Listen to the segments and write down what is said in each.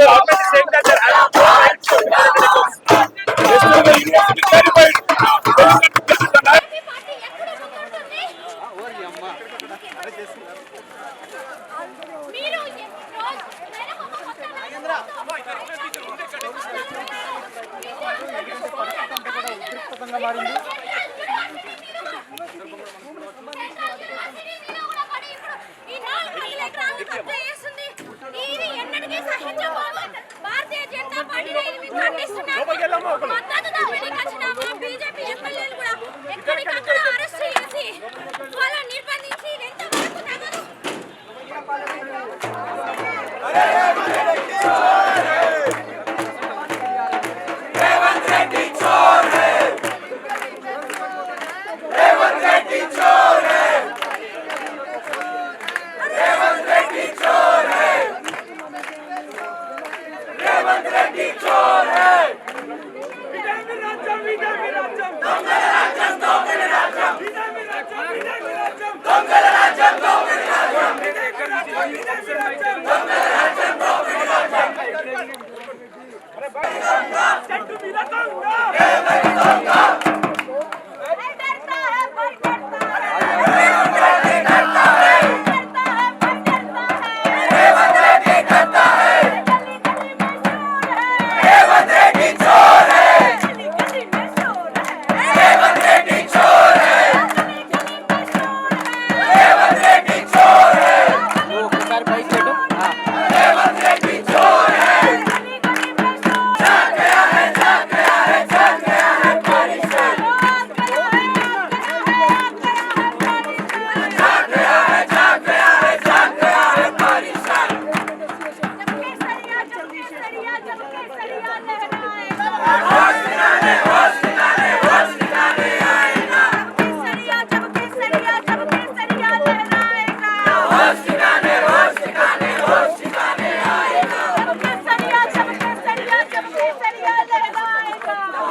government is saying that there are no rights to the university clarified. Bharatiya Janata party BJP ఎమ్మెల్యేలు కూడా ఎక్కడికక్కడ arrest చేసి వాళ్ళని నిర్బంధించి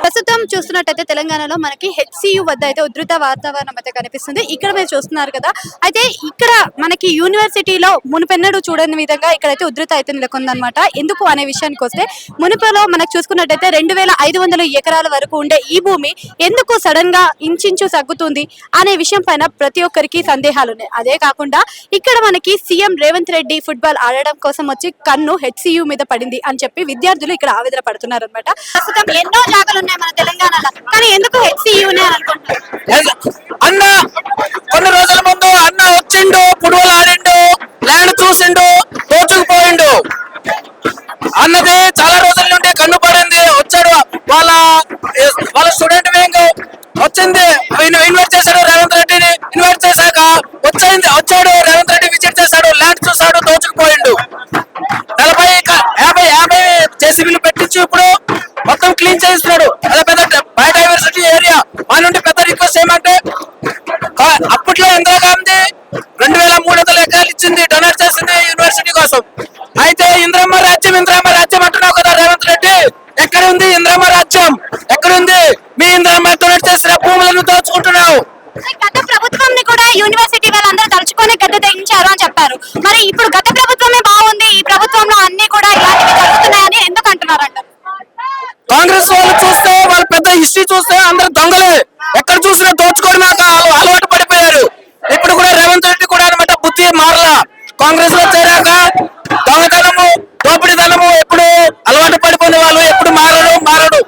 ప్రస్తుతం చూస్తున్నట్టయితే తెలంగాణలో మనకి హెచ్సియు వద్ద అయితే ఉధృత వాతావరణం అయితే కనిపిస్తుంది. ఇక్కడ మీరు చూస్తున్నారు కదా, అయితే ఇక్కడ మనకి యూనివర్సిటీలో మునుపెన్నడూ చూడని విధంగా ఇక్కడైతే ఉధృత అయితే నెలకొందనమాట. ఎందుకు అనే విషయానికి వస్తే, మునుపులో మనకు చూసుకున్నట్టయితే 2500 ఎకరాల వరకు ఉండే ఈ భూమి ఎందుకు సడన్ గా ఇంచించు తగ్గుతుంది అనే విషయం పైన ప్రతి ఒక్కరికి సందేహాలు ఉన్నాయి. అదే కాకుండా ఇక్కడ మనకి సీఎం రేవంత్ రెడ్డి ఫుట్బాల్ ఆడడం కోసం వచ్చి కన్ను హెచ్సియు మీద పడింది అని చెప్పి విద్యార్థులు ఇక్కడ ఆవేదన పడుతున్నారు అనమాట. ప్రస్తుతం ఎన్నో జాగాలు ఉన్నాయి మన తెలంగాణలో, కానీ ఎందుకు హెచ్సియునే అనుకుంటున్నారు? అన్న కొన్ని రోజుల ముందు అన్న వచ్చిండు, ఫుట్బాల్ ఆడిండు, ల్యాండ్ చూసిండు, దోచుకుపోయిండు. అన్నది చాలా రోజుల నుండి కన్ను పడింది. వచ్చాడు వాళ్ళ స్టూడెంట్ వింగ్ వచ్చింది, ఇన్వైట్ చేశాడు రేవంత్ రెడ్డిని. ఇన్వైట్ చేశాక వచ్చాడు రేవంత్ రెడ్డి, విజిట్ చేశాడు, ల్యాండ్ చూసాడు, దోచుకుపోయిండు. 40-50 జేసీబీలు పెట్టించి ఇప్పుడు మొత్తం క్లీన్ చేయిస్తున్నాడు. అదే పెద్ద బయోడైవర్సిటీ ఏరియా. మా నుండి పెద్ద రిక్వెస్ట్ ఏమంటే, అప్పట్లో ఇందిరాగాంధీ 2300 ఎకరాలు ఇచ్చింది, డొనేట్ చేసింది యూనివర్సిటీ కోసం. అయితే ఇంద్రమ్మ రాజ్యం అంటున్నావు కదా రేవంత్ రెడ్డి, ఎక్కడుంది ఇంద్రమ్మ రాజ్యం? ఎక్కడుంది? మీ ఇంద్రమ్మ డొనేట్ చేసిన భూములను దోచుకుంటున్నావు. గత ప్రభుత్వం కూడా యూనివర్సిటీ వాళ్ళందరూ తలుచుకొని గద్దె తెగించారు అని చెప్పారు. మరి ఇప్పుడు గత ప్రభుత్వమే బాగుంది, ఈ ప్రభుత్వంలో అన్ని కూడా ఇలాంటివి జరుగుతున్నాయని ఎందుకు అంటున్నారంట? కాంగ్రెస్ వాళ్ళు చూస్తే, వాళ్ళ పెద్ద హిస్టరీ చూస్తే అందరు దొంగలే. ఎక్కడ చూసినా దోచుకోవడం అలవాటు పడిపోయారు. ఇప్పుడు కూడా రేవంత్ రెడ్డి కూడా అనమాట బుద్ధి మారలా. కాంగ్రెస్ లో చేరాక దొంగతనము, దోపిడీతనము ఎప్పుడు అలవాటు పడిపోయిన వాళ్ళు ఎప్పుడు మారడు.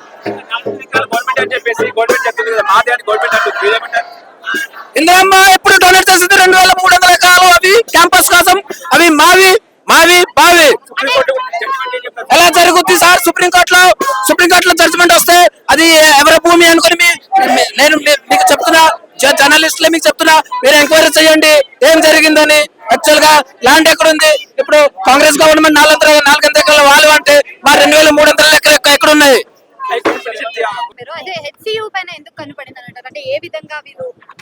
ఇందిరమ్మ ఎప్పుడు డొనేట్ చేసింది 2300 ఎకరాలు. అవి క్యాంపస్ కోసం, అవి మావి బావి. ఎలా జరుగుద్ది సార్? సుప్రీంకోర్టులో జడ్జిమెంట్ వస్తే అది ఎవరి భూమి అనుకుని నేను మీకు చెప్తున్నా, జర్నలిస్టులే మీకు చెప్తున్నా, మీరు ఎంక్వైరీ చేయండి ఏం జరిగిందని. యాక్చువల్ గా ల్యాండ్ ఎక్కడుంది? ఇప్పుడు కాంగ్రెస్ గవర్నమెంట్ 400 ఎకరాలు వాళ్ళు అంటే మా 2300 ఎకరాలు ఎక్కడున్నాయి?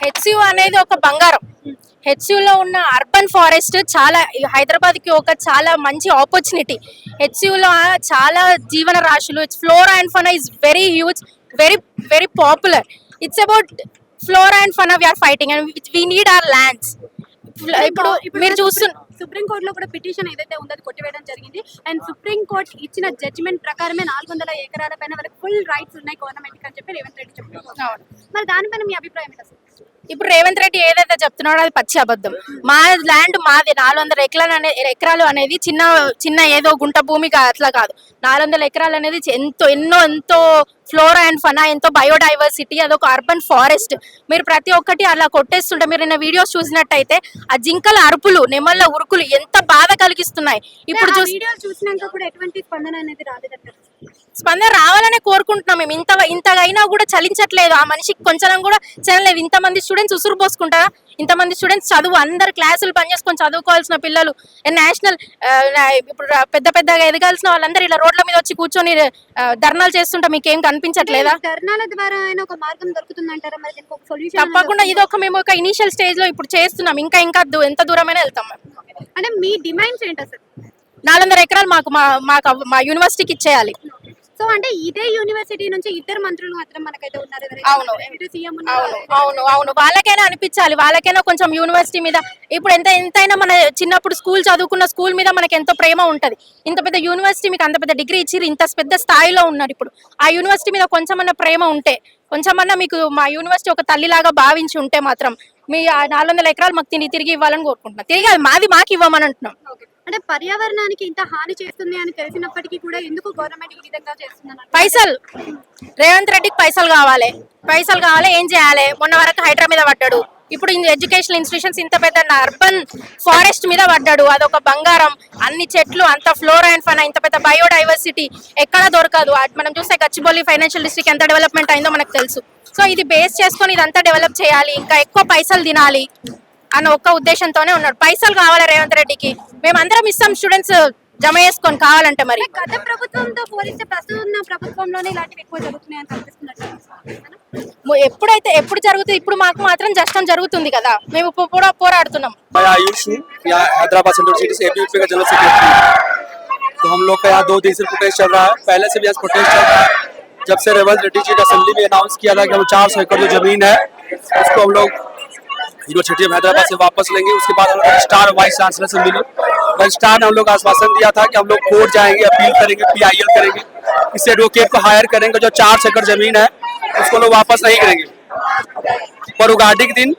హెచ్సియు అనేది ఒక బంగారం. హెచ్సియులో ఉన్న అర్బన్ ఫారెస్ట్ చాలా హైదరాబాద్ కి ఒక చాలా మంచి ఆపర్చునిటీ. హెచ్సియులో చాలా జీవన రాశులు, flora and fauna is very huge, very very popular. It's about flora and fauna we are fighting and we need our lands. ఇప్పుడు మీరు సుప్రీం కోర్టులో కూడా పిటిషన్ ఏదైతే ఉందో అది కొట్టివేయడం జరిగింది. అండ్ సుప్రీం కోర్ట్ ఇచ్చిన జడ్జిమెంట్ ప్రకారమే 400 ఎకరాల పైన వరకు ఫుల్ రైట్స్ ఉన్నాయి గవర్నమెంట్ అని చెప్పి రేవంత్ రెడ్డి చెప్తున్నారు. మరి దానిపైన మీ అభిప్రాయం ఏంటి అసలు? ఇప్పుడు రేవంత్ రెడ్డి ఏదైతే చెప్తున్నాడో అది పచ్చి అబద్ధం. మా ల్యాండ్ మాది, 400 ఎకరాలు అనేది చిన్న ఏదో గుంట భూమి అట్లా కాదు. 400 ఎకరాలు అనేది ఎంతో ఫ్లోరా అండ్ ఫనా, ఎంతో బయోడైవర్సిటీ, అదొక అర్బన్ ఫారెస్ట్. మీరు ప్రతి ఒక్కటి అలా కొట్టేస్తుంటే, మీరు నిన్న వీడియోస్ చూసినట్టయితే ఆ జింకల అరుపులు, నెమళ్ళ ఉరుకులు ఎంత బాధ కలిగిస్తున్నాయి. ఇప్పుడు చూసినాక కూడా ఎటువంటి స్పందన అనేది రాలేదంటారు. స్పందన రావాలనే కోరుకుంటున్నాం మేము. ఇంతగా అయినా కూడా చలించట్లేదు ఆ మనిషికి, కొంచెం కూడా చదవలేదు. ఇంతమంది స్టూడెంట్స్ ఉసురు పోసుకుంటారా? ఇంతమంది స్టూడెంట్స్ చదువు, అందరు క్లాసులు పనిచేసుకొని చదువుకోవాల్సిన పిల్లలు, నేషనల్ ఇప్పుడు పెద్దగా ఎదగాల్సిన వాళ్ళందరూ ఇలా రోడ్ల మీద వచ్చి కూర్చొని ధర్నాలు చేస్తుంటే మీకు ఏం కనిపించట్లేదా? ధర్నాల ద్వారా ఒక మార్గం దొరుకుతుందంటారా? మరి దీనికి ఒక సొల్యూషన్ తప్పకుండా ఇది మేము ఒక ఇనిషియల్ స్టేజ్ లో ఇప్పుడు చేస్తున్నాం. ఇంకా ఎంత దూరమైనా వెళ్తాం. అంటే మీ డిమాండ్స్ ఏంటి అసలు? 400 ఎకరాలు మా యూనివర్సిటీకి ఇచ్చేయాలి. సో అంటే ఇదే యూనివర్సిటీ నుంచి 2 మంత్రులు మాత్రం మనకైతే ఉన్నారు. అవును వాళ్ళకైనా అనిపించాలి. వాళ్ళకైనా కొంచెం యూనివర్సిటీ మీద ఇప్పుడు ఎంతైనా మన చిన్నప్పుడు స్కూల్ చదువుకున్న స్కూల్ మీద మనకి ఎంతో ప్రేమ ఉంటది. ఇంత పెద్ద యూనివర్సిటీ మీకు అంత పెద్ద డిగ్రీ ఇచ్చి ఇంత పెద్ద స్థాయిలో ఉన్నారు. ఇప్పుడు ఆ యూనివర్సిటీ మీద కొంచెమన్నా ప్రేమ ఉంటే, కొంచెమన్నా మీకు మా యూనివర్సిటీ ఒక తల్లిలాగా భావించి ఉంటే మాత్రం మీ 400 ఎకరాలు మాకు తిరిగి ఇవ్వాలని కోరుకుంటున్నాం. తిరిగి అది మాకు ఇవ్వమని అంటున్నాం. అంటే పర్యావరణానికి ఇంత హాని చేస్తుంది అని తెలిసినప్పటికీ కూడా ఎందుకు గవర్నమెంట్ ఈ విధంగా చేస్తుందని? పైసలు, రేవంత్ రెడ్డికి పైసలు కావాలి. ఏం చేయాలి? మొన్న వరకు హైడ్రా మీద పడ్డాడు. ఇప్పుడు ఎడ్యుకేషనల్ ఇన్స్టిట్యూషన్స్ ఇంత పెద్ద అర్బన్ ఫారెస్ట్ మీద పడ్డాడు. అదొక బంగారం. అన్ని చెట్లు, అంత ఫ్లోరా అండ్ ఫనా, ఇంత పెద్ద బయోడైవర్సిటీ ఎక్కడ దొరకదు. మనం చూస్తే గచ్చిబౌలి ఫైనాన్షియల్ డిస్ట్రిక్ట్ ఎంత డెవలప్మెంట్ అయిందో మనకు తెలుసు. సో ఇది బేస్ చేసుకొని ఇదంతా డెవలప్ చేయాలి, ఇంకా ఎక్కువ పైసలు తినాలి అన్న ఒక్క ఉద్దేశంతోనే ఉన్నాడు. పైసలు కావాలి రేవంత్ రెడ్డికి. మేమందరం ఇస్తాం స్టూడెంట్స్ జమ చేసుకొని కావాలంటే. మరి గత ప్రభుత్వంతో పోలిస్తే ప్రస్తుతం ప్రభుత్వంలోనే ఇలాంటివి ఎక్కువ జరుగుతున్నాయని కనిపిస్తున్నట్టు. ఎప్పుడు జరుగుతుంది? ఇప్పుడు మాకు మాత్రం జస్టం జరుగుతుంది కదా, మేము పోరాడుతున్నాం. हैदराबाद सेंट्रल सिटी से एबीवीपी का जनरल सेक्रेटरी। तो हम लोग का यहाँ 2 दिन से प्रोटेस्ट चल रहा है। पहले से भी यहाँ प्रोटेस्ट चल रहा है। जब से रेवंत रेड्डी जी ने असेंबली में अनाउंस किया था कि हम 400 एकड़ जो जमीन है उसको हम लोग यूनिवर्सिटी ऑफ हैदराबाद से वापस लेंगे। उसके बाद हम लोग रजिस्ट्रार और वाइस चांसलर से मिले। रजिस्ट्रार ने हम लोग आश्वासन दिया था कि हम लोग कोर्ट जाएंगे, अपील करेंगे, PIL करेंगे, इस एडवोकेट को हायर करेंगे। जो 400 एकड़ जमीन है उसको लोग वापस नहीं करेंगे। पर उगाड़ी के दिन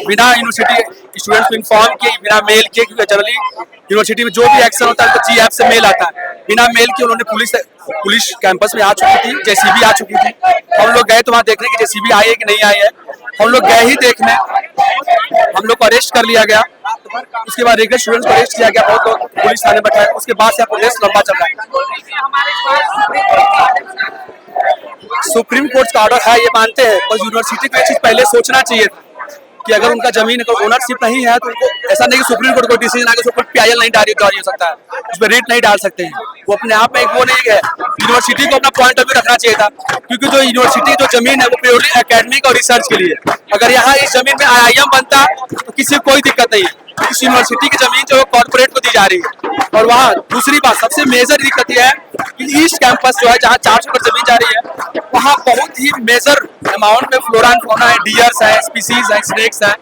बिना यूनिवर्सिटी स्टूडेंट्स को इन्फॉर्म किए, बिना मेल किए, क्योंकि जनरली यूनिवर्सिटी में जो भी एक्शन होता है तो GF से मेल आता है, बिना मेल किए उन्होंने पुलिस कैंपस में आ चुकी थी, JCB आ चुकी थी। हम लोग गए तो वहाँ देखने की JCB आई है कि नहीं आई है। हम लोग गए ही देखने, हम लोग को अरेस्ट कर लिया गया। उसके बाद रेगुलर स्टूडेंट्स को अरेस्ट किया गया, बहुत लोग पुलिस थाने बैठाए। उसके बाद से प्रोटेस्ट लंबा चल रहा है। सुप्रीम कोर्ट का ऑर्डर है ये मानते हैं, पर यूनिवर्सिटी को ये चीज पहले सोचना चाहिए था कि अगर उनका जमीन अगर ओनरशिप नहीं है तो उनको ऐसा नहीं कि सुप्रीम कोर्ट को डिसीजन आगे ऊपर PIL नहीं जारी हो सकता है, उस पर रेट नहीं डाल सकते हैं। वो अपने आप में एक वो नहीं है। यूनिवर्सिटी को अपना पॉइंट ऑफ व्यू रखना चाहिए था, क्योंकि जो यूनिवर्सिटी जो जमीन है वो प्योरली एकेडमिक और रिसर्च के लिए। अगर यहाँ इस जमीन में IIM बनता तो किसी को कोई दिक्कत नहीं है। इस यूनिवर्सिटी की जमीन जो कॉर्पोरेट को दी जा रही है। और वहाँ दूसरी बात सबसे मेजर दिक्कत यह है कि ईस्ट कैंपस जो है जहाँ 400 एकड़ जमीन जा रही है, वहाँ बहुत ही मेजर अमाउंट में फ्लोरा एंड फौना है, डियर्स है, स्पीसीज है, स्नेक्स है,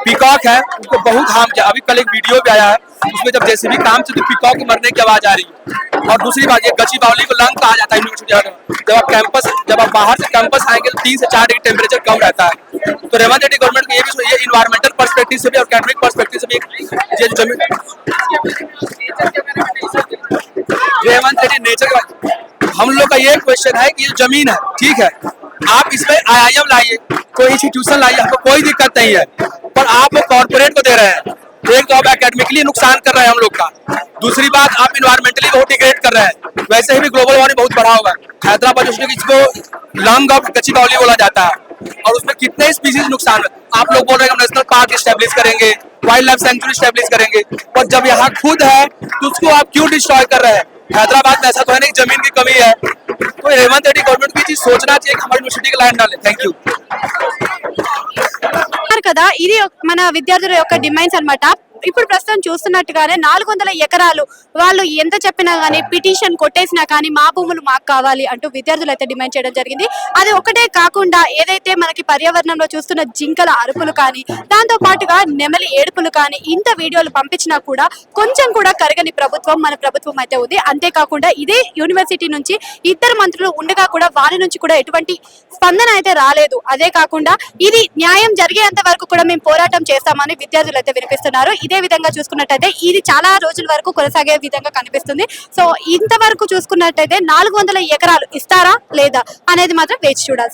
पीकॉक है, उनको बहुत हार्म किया। अभी कल एक वीडियो भी आया है, उसमें जब JCB काम से तो पीकॉक के मरने की आवाज आ रही है। और दूसरी बात ये गच्चीबावली को लंग कहा जाता है यूनिवर्सिटी। जब आप बाहर से कैंपस आएंगे तो 3 से 4 डिग्री टेम्परेचर कम रहता है। तो रेवंत रेड्डी गवर्नमेंट को ये भी ये इन्वायरमेंटल पर्सपेक्टिव से भी और एकेडमिक पर्सपेक्टिव से भी ये जमीन रेवंत रेड्डी नेचर का हम लोग का ये क्वेश्चन है कि ये जमीन है, ठीक है, आप इसमें IIM लाइए, कोई इंस्टीट्यूशन लाइए, हमको कोई दिक्कत नहीं है, पर आप वो कॉर्पोरेट को दे रहे हैं। एक तो आप एकेडमिकली नुकसान कर रहे हैं हम लोग का, दूसरी बात आप इन्वायरमेंटली बहुत डिग्रेड कर रहे हैं। वैसे ही भी ग्लोबल वार्मिंग बहुत बढ़ा हुआ है। हैदराबाद जिसको लंग ऑफ गच्चीबावली बोला जाता है, और उसमें कितने स्पीसीज नुकसान है। आप लोग बोल रहे हैं हम नेशनल पार्क स्टैब्लिश करेंगे, वाइल्ड लाइफ सेंचुरी स्टैब्लिश करेंगे, पर जब यहाँ खुद है तो उसको आप क्यों डिस्ट्रॉय कर रहे हैं? हैदराबाद में ऐसा तो है नहीं जमीन की कमी है। तो रेवंत रेड्डी गवर्नमेंट की चीज सोचना चाहिए कि हमारी यूनिवर्सिटी का लैंड डाले। Thank you. కదా ఇది మన విద్యార్థుల యొక్క డిమాండ్స్ అన్నమాట. ఇప్పుడు ప్రస్తుతం చూస్తున్నట్టుగానే 400 ఎకరాలు వాళ్ళు ఎంత చెప్పినా గానీ పిటిషన్ కొట్టేసినా కానీ మా భూములు మాకు కావాలి అంటూ విద్యార్థులు అయితే డిమాండ్ చేయడం జరిగింది. అది ఒకటే కాకుండా ఏదైతే మనకి పర్యావరణంలో చూస్తున్న జింకల అరుపులు కానీ దాంతో పాటుగా నెమలి ఏడుపులు కానీ ఇంత వీడియోలు పంపించినా కూడా కొంచెం కూడా కరగని ప్రభుత్వం మన ప్రభుత్వం అయితే ఉంది. అంతేకాకుండా ఇదే యూనివర్సిటీ నుంచి ఇద్దరు మంత్రులు ఉండగా కూడా వారి నుంచి కూడా ఎటువంటి స్పందన అయితే రాలేదు. అదే కాకుండా ఇది న్యాయం జరిగేంత వరకు కూడా మేము పోరాటం చేస్తామని విద్యార్థులు అయితే వినిపిస్తున్నారు. ఇదే విధంగా చూసుకున్నట్టయితే ఇది చాలా రోజుల వరకు కొనసాగే విధంగా కనిపిస్తుంది. సో ఇంతవరకు చూసుకున్నట్టయితే 400 ఎకరాలు ఇస్తారా లేదా అనేది మాత్రం వేచి చూడాలి.